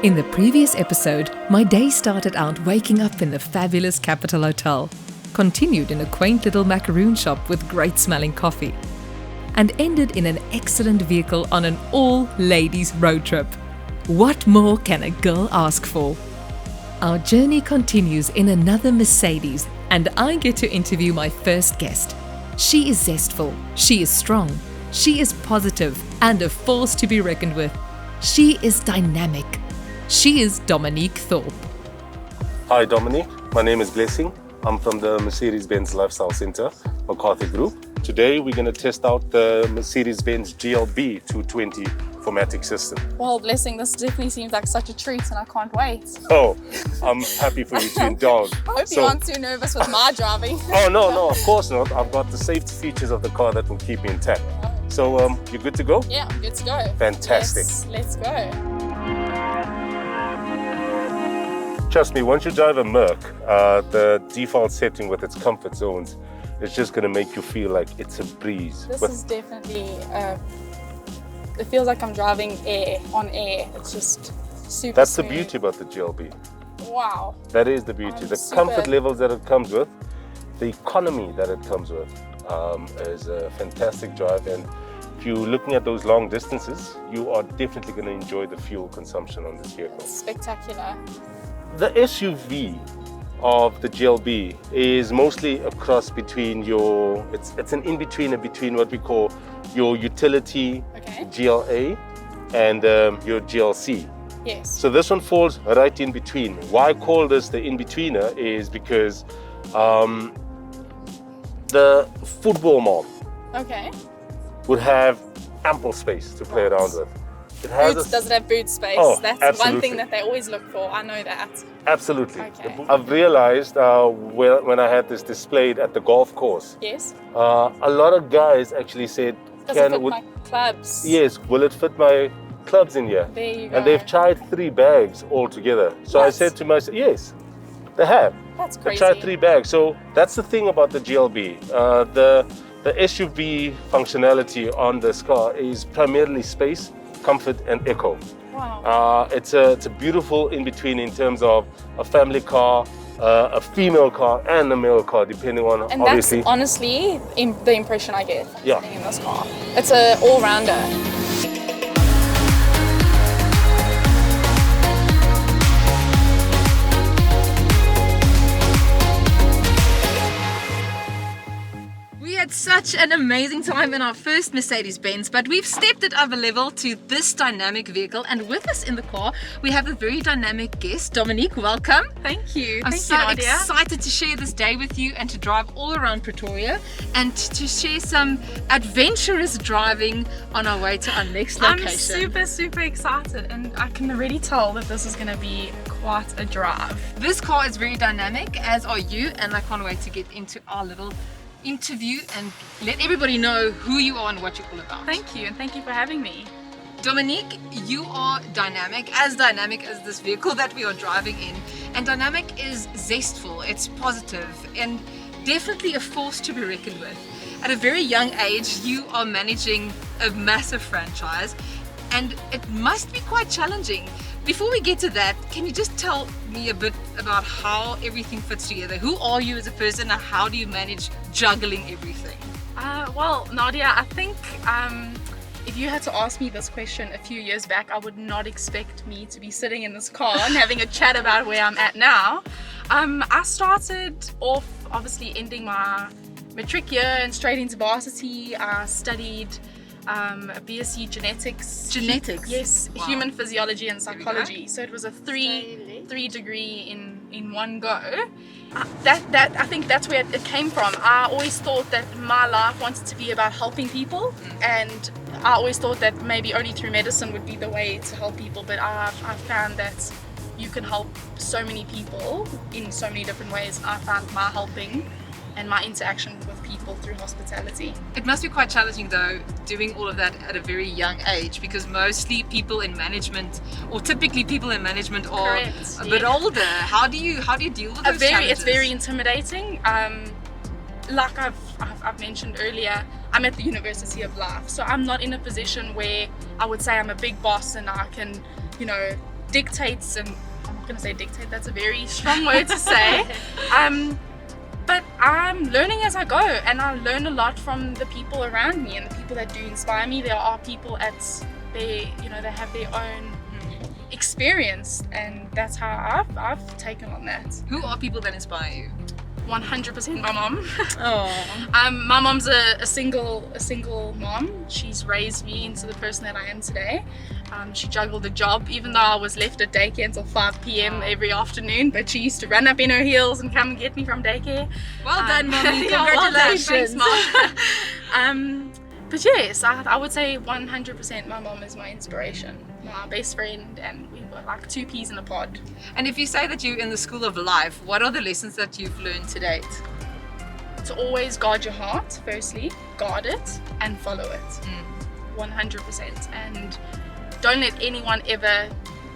In the previous episode, my day started out waking up in the fabulous Capital Hotel, continued in a quaint little macaroon shop with great smelling coffee, and ended in an excellent vehicle on an all-ladies road trip. What more can a girl ask for? Our journey continues in another Mercedes, and I get to interview my first guest. She is zestful, she is strong, she is positive, and a force to be reckoned with. She is dynamic. She is Dominique Thorpe. Hi Dominique, my name is Blessing. I'm from the Mercedes-Benz Lifestyle Center, McCarthy Group. Today we're going to test out the Mercedes-Benz GLB 220 4MATIC system. Well, Blessing, this definitely seems like such a treat and I can't wait. Oh, I'm happy for you to indulge. I hope you aren't too nervous with my driving. Oh no, of course not. I've got the safety features of the car that will keep me intact. So you're good to go? Yeah, I'm good to go. Fantastic. Let's go. Trust me, once you drive a Merc, the default setting with its comfort zones is just going to make you feel like it's a breeze. This is definitely, it feels like I'm driving on air. It's just super That's smooth. the beauty about the GLB. Wow. That is the beauty. The comfort levels that it comes with, the economy that it comes with is a fantastic drive. And if you're looking at those long distances, you are definitely going to enjoy the fuel consumption on this vehicle. It's spectacular. The SUV of the GLB is mostly a cross between it's an in-between between what we call your utility GLA and your GLC. Yes. So this one falls right in between. Why I call this the in-betweener is because the football mom would have ample space to play around with. Does it have boot space? Oh, that's absolutely. one thing that they always look for. I know that. Absolutely. Okay. I've realized when I had this displayed at the golf course, Yes. a lot of guys actually said, Does it fit my clubs? Yes, will it fit my clubs in here? There you go. And they've tried 3 bags altogether. So I said to myself, yes, they have. That's crazy. They tried 3 bags. So that's the thing about the GLB. The SUV functionality on this car is primarily space, comfort and eco. Wow. It's a beautiful in-between in terms of a family car, a female car and a male car, depending on And obviously. that's honestly the impression I get Yeah. sitting in this car. It's an all-rounder. Such an amazing time in our first Mercedes-Benz, but we've stepped it up a level to this dynamic vehicle, and with us in the car we have a very dynamic guest. Dominique, welcome. Thank you. I'm Thank so you, Nadia. excited to share this day with you and to drive all around Pretoria and to share some adventurous driving on our way to our next location. I'm super excited, and I can already tell that this is going to be quite a drive. This car is very dynamic, as are you, and I can't wait to get into our little interview and let everybody know who you are and what you're all about. Thank you, and thank you for having me. Dominique, you are dynamic as this vehicle that we are driving in. And dynamic is zestful, it's positive, and definitely a force to be reckoned with. At a very young age, you are managing a massive franchise, and it must be quite challenging. Before we get to that, can you just tell me a bit about how everything fits together? Who are you as a person, and how do you manage juggling everything? Well, Nadia, I think if you had to ask me this question a few years back, I would not expect me to be sitting in this car and having a chat about where I'm at now. I started off obviously ending my matric year and straight into varsity. I studied a BSc genetics. Yes, wow. Human physiology and psychology. So it was a three degree in one go. I think that's where it came from. I always thought that my life wanted to be about helping people, and I always thought that maybe only through medicine would be the way to help people. But I found that you can help so many people in so many different ways. I found my helping and my interaction with people through hospitality. It must be quite challenging though, doing all of that at a very young age, because mostly people in management, or typically people in management, are a bit older. How do you deal with those challenges? It's very intimidating. Like I've mentioned earlier, I'm at the University of Life, so I'm not in a position where I would say I'm a big boss and I can, dictates, and I'm not going to say dictate, that's a very strong word to say. But I'm learning as I go, and I learn a lot from the people around me and the people that do inspire me. There are people they have their own experience, and that's how I've taken on that. Who are people that inspire you? 100% my mom. Oh. My mom's a single mom. She's raised me into the person that I am today. She juggled a job, even though I was left at daycare until 5 p.m. every afternoon, but she used to run up in her heels and come and get me from daycare. Well done, Mommy. Yeah, well done. Congratulations. Thanks, Mom. But yes, I would say 100% my mom is my inspiration, my best friend, and we were like two peas in a pod. And if you say that you're in the school of life, what are the lessons that you've learned to date? To always guard your heart, firstly, guard it and follow it. 100%. And don't let anyone ever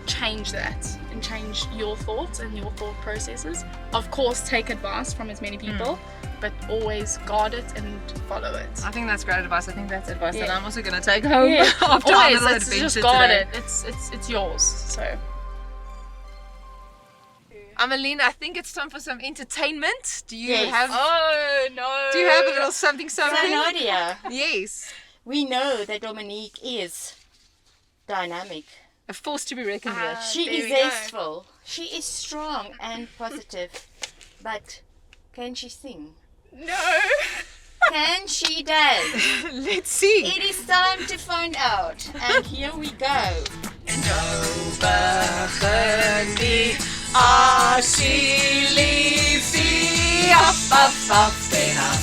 change that and change your thoughts and your thought processes. Of course, take advice from as many people, but always guard it and follow it. I think that's great advice. I think that's advice that I'm also going to take home after our always, little it's adventure just guard today. it. It's yours. So. Ameline, I think it's time for some entertainment. Do you Yes. have? Oh no. Do you have a little something? So Nadia, Yes. we know that Dominique is dynamic. A force to be reckoned with. She there is we go. zestful. She is strong and positive. But can she sing? No. Can she dance? Let's see. It is time to find out. And here we go.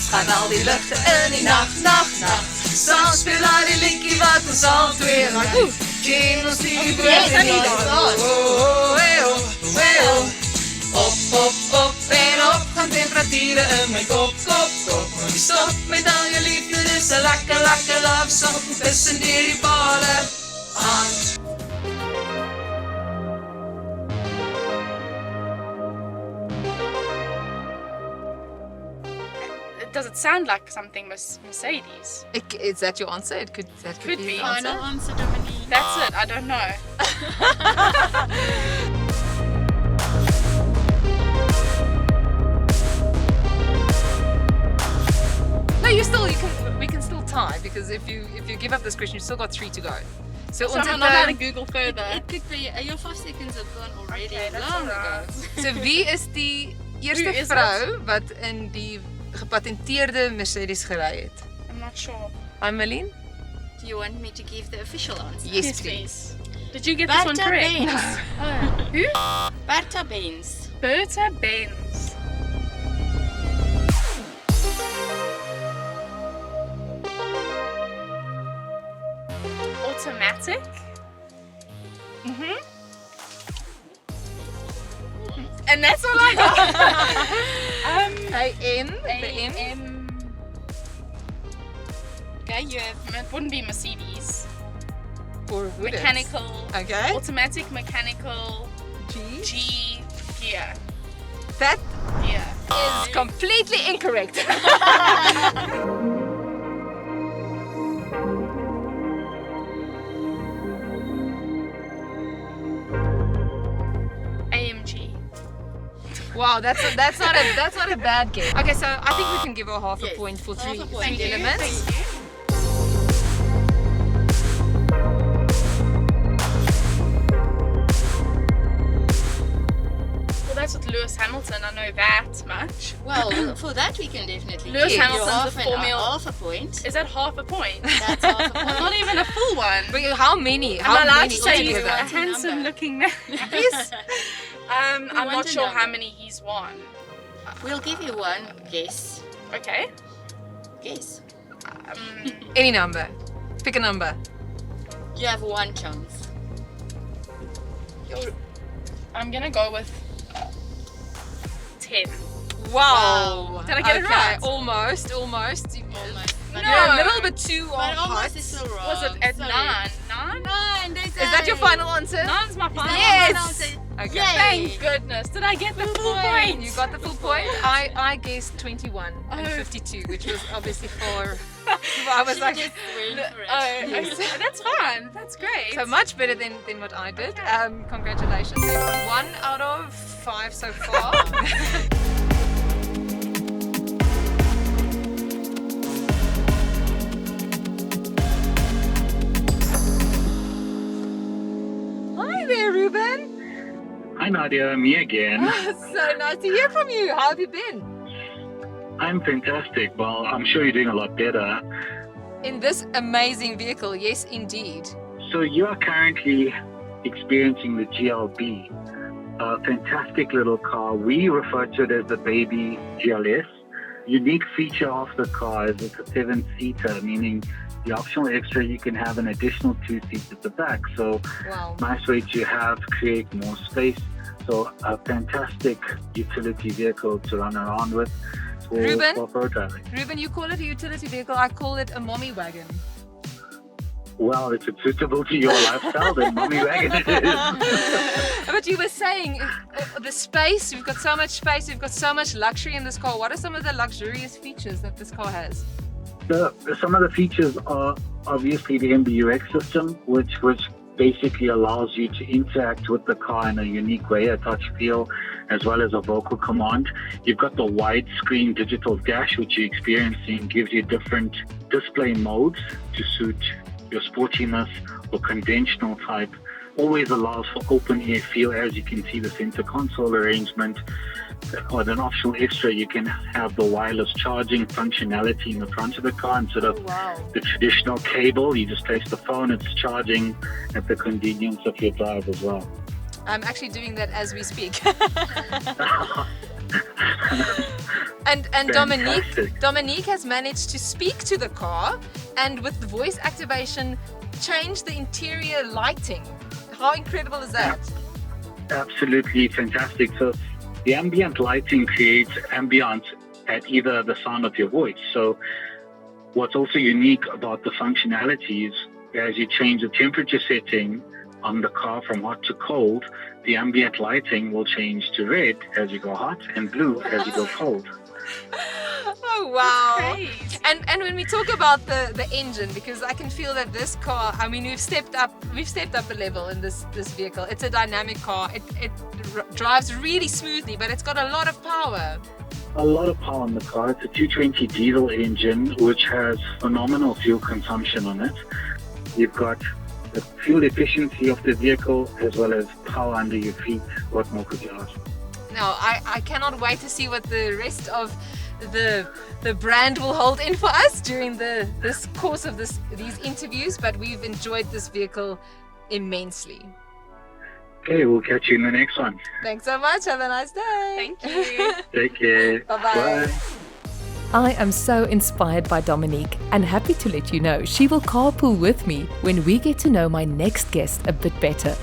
Gaan al die luchten in die nacht, nacht, nacht. Samen speel hij die liedje wat ons al twee maakt. Kinders die Yes, I Op en op gaan temperaturen in mijn kop, kop, kop. Maar die stop met al je liefde, dus een lekker, lekker love song. Tussen die ballen aan. Does it sound like something Mercedes? Is that your answer? That could be be. your answer. Final answer, Dominique. That's it. I don't know. No, we can still tie, because if you give up this question, you still got 3 to go. So So I'm not going to Google further. It could be, your 5 seconds have gone already Okay, that's long alright. ago. So wie is die eerste Wie is vrou wat in die gepatenteerde Mercedes gery het? I'm not sure. Ameline? Do you want me to give the official answer? Yes, please. Did you get this one Bertha correct? Benz. Who? Bertha Benz. Bertha Benz. Automatic. And that's all I got. A-N, the N. Okay, you have, it wouldn't be Mercedes. Or would it? Mechanical. Okay. Automatic, mechanical, G. G, gear. That Gear. is completely incorrect. AMG. Wow, that's not a bad game. Okay, so I think we can give her half a Yes, point for half three a point. elements. Thank you. Well, that's with Lewis Hamilton. I know that much. Well, for that we can definitely Lewis give Hamilton's you half, a Formula- half a point. Is that half a point? That's half a point. Not even a full one. But how many? Am I allowed many to say he's a altogether? handsome looking man? Yes. I'm want not a sure how number. many he's won. We'll give you one guess. Okay. Guess. Any number. Pick a number. You have one chance. I'm gonna go with 10. Wow. Did I get it okay, right? Almost. Almost. But You're a little bit too But on almost height. is still wrong. Was it at Sorry. 9? 9? 9, Is that your final answer? 9's my final Yes. answer. Okay. Yay. Thank goodness. Did I get the full point? You got the full point. I guessed 21 and Oh. 52, which was obviously far I was like, Just went for it. Oh, that's fine. That's great. so much better than what I did. Congratulations. So you've got 1 out of 5 so far. Hi there, Ruben. Hi Nadia, me again. So nice to hear from you. How have you been? I'm fantastic. Well, I'm sure you're doing a lot better. In this amazing vehicle, yes, indeed. So you are currently experiencing the GLB, a fantastic little car. We refer to it as the baby GLS. Unique feature of the car is it's a 7-seater, meaning the optional extra, you can have an additional 2 seats at the back. So Wow. nice way to have, create more space. So a fantastic utility vehicle to run around with for Ruben? road driving. Ruben, you call it a utility vehicle. I call it a mommy wagon. Well, if it's suitable to your lifestyle, then mommy wagon it is. But you were saying the space, we've got so much space, we've got so much luxury in this car. What are some of the luxurious features that this car has? Some of the features are obviously the MBUX system, which basically allows you to interact with the car in a unique way, a touch feel, as well as a vocal command. You've got the widescreen digital dash, which you're experiencing, gives you different display modes to suit your sportiness or conventional type. Always allows for open air feel. As you can see, the center console arrangement. With an optional extra, you can have the wireless charging functionality in the front of the car instead of the traditional cable. You just place the phone, it's charging at the convenience of your drive as well. I'm actually doing that as we speak. And Dominique has managed to speak to the car and with the voice activation change the interior lighting. How incredible is that? Absolutely fantastic. So the ambient lighting creates ambience at either the sound of your voice. So what's also unique about the functionality is as you change the temperature setting on the car from hot to cold, the ambient lighting will change to red as you go hot and blue as you go cold. Oh wow! Great. And when we talk about the engine, because I can feel that this car, I mean, we've stepped up a level in this vehicle. It's a dynamic car. It drives really smoothly, but it's got a lot of power. A lot of power in the car. It's a 220 diesel engine, which has phenomenal fuel consumption on it. You've got the fuel efficiency of the vehicle as well as power under your feet. What more could you ask? Now, I cannot wait to see what the rest of the brand will hold in for us during this course of these interviews, but we've enjoyed this vehicle immensely. Okay, we'll catch you in the next one. Thanks so much. Have a nice day. Thank you. Take care. Bye-bye. Bye. I am so inspired by Dominique and happy to let you know she will carpool with me when we get to know my next guest a bit better.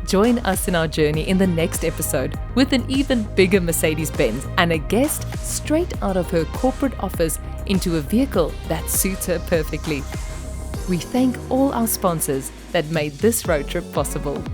Join us in our journey in the next episode with an even bigger Mercedes-Benz and a guest straight out of her corporate office into a vehicle that suits her perfectly. We thank all our sponsors that made this road trip possible.